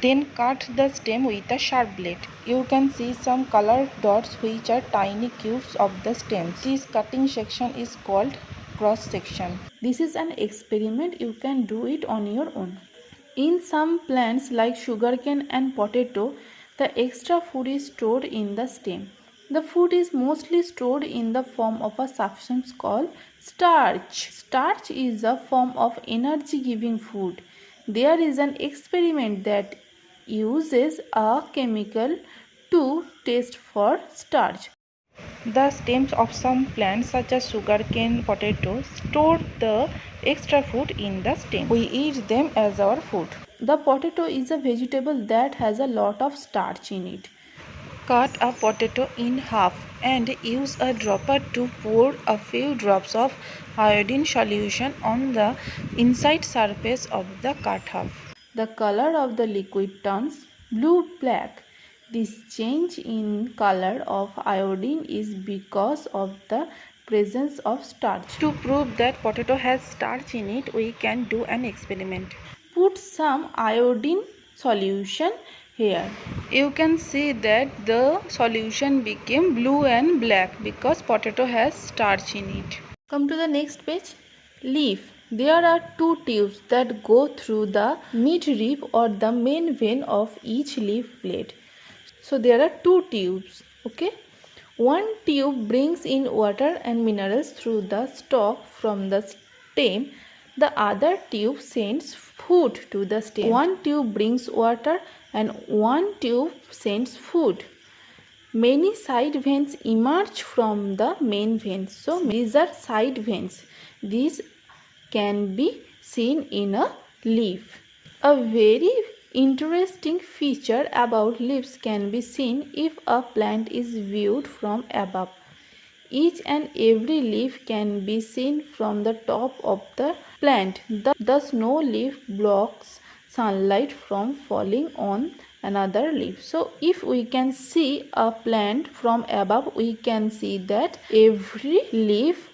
Then cut the stem with a sharp blade. You can see some colored dots which are tiny cubes of the stems. This cutting section is called cross section. This is an experiment. You can do it on your own. In some plants like sugarcane and potato, the extra food is stored in the stem. The food is mostly stored in the form of a substance called starch. Starch is a form of energy-giving food. There is an experiment that uses a chemical to test for starch. The stems of some plants such as sugarcane, potato store the extra food in the stem. We eat them as our food. The potato is a vegetable that has a lot of starch in it. Cut a potato in half and use a dropper to pour a few drops of iodine solution on the inside surface of the cut half. The color of the liquid turns blue-black. This change in color of iodine is because of the presence of starch. To prove that potato has starch in it, we can do an experiment. Put some iodine solution here. You can see that the solution became blue and black because potato has starch in it. Come to the next page. Leaf. There are two tubes that go through the midrib or the main vein of each leaf blade. So there are two tubes. Okay. One tube brings in water and minerals through the stalk from the stem. The other tube sends food to the stem. One tube brings water and one tube sends food. Many side veins emerge from the main veins. So these are side veins. These can be seen in a leaf. A very interesting feature about leaves can be seen if a plant is viewed from above. Each and every leaf can be seen from the top of the plant. Thus no leaf blocks sunlight from falling on another leaf. So if we can see a plant from above, we can see that every leaf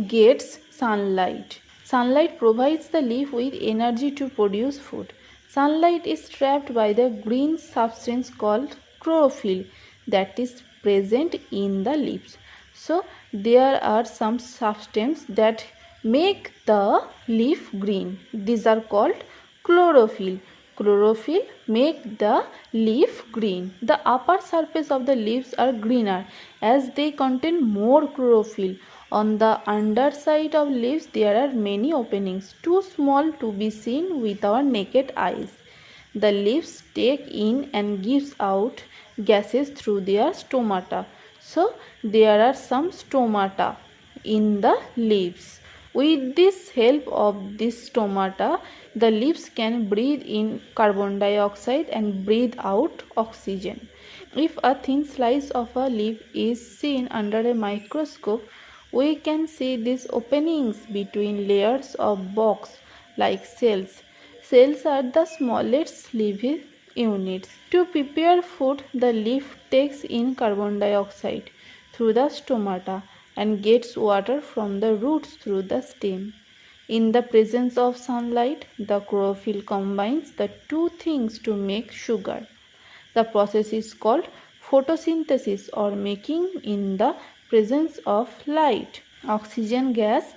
gets sunlight. Sunlight provides the leaf with energy to produce food. Sunlight is trapped by the green substance called chlorophyll that is present in the leaves. So there are some substances that make the leaf green. These are called chlorophyll. Chlorophyll make the leaf green. The upper surface of the leaves are greener as they contain more chlorophyll. On the underside of leaves there are many openings, too small to be seen with our naked eyes. The leaves take in and gives out gases through their stomata. So there are some stomata in the leaves. With this help of this stomata, the leaves can breathe in carbon dioxide and breathe out oxygen. If a thin slice of a leaf is seen under a microscope, we can see these openings between layers of box like cells. Cells are the smallest living units. To prepare food, the leaf takes in carbon dioxide through the stomata and gets water from the roots through the stem. In the presence of sunlight, the chlorophyll combines the two things to make sugar. The process is called photosynthesis or making in the presence of light. Oxygen gas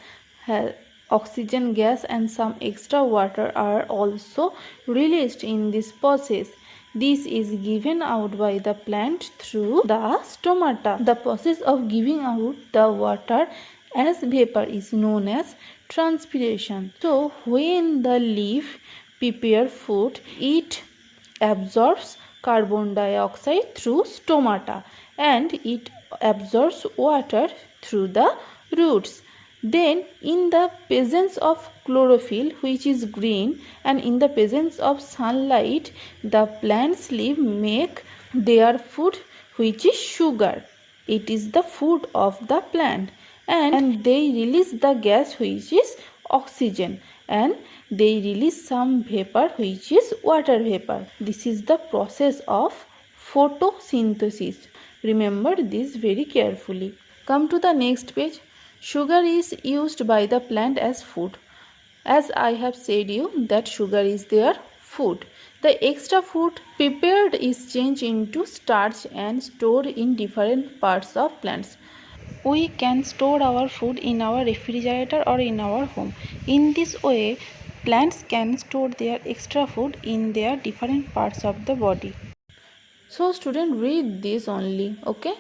and some extra water are also released in this process. This is given out by the plant through the stomata. The process of giving out the water as vapor is known as transpiration. So when the leaf prepares food, it absorbs carbon dioxide through stomata and it absorbs water through the roots. Then in the presence of chlorophyll, which is green, and in the presence of sunlight, the plant's leaf make their food, which is sugar. It is the food of the plant, and they release the gas, which is oxygen, and they release some vapor, which is water vapor. This is the process of photosynthesis. Remember this very carefully. Come to the next page. Sugar is used by the plant as food. As I have said you that sugar is their food. The extra food prepared is changed into starch and stored in different parts of plants. We can store our food in our refrigerator or in our home. In this way, plants can store their extra food in their different parts of the body. So student, read this only, okay?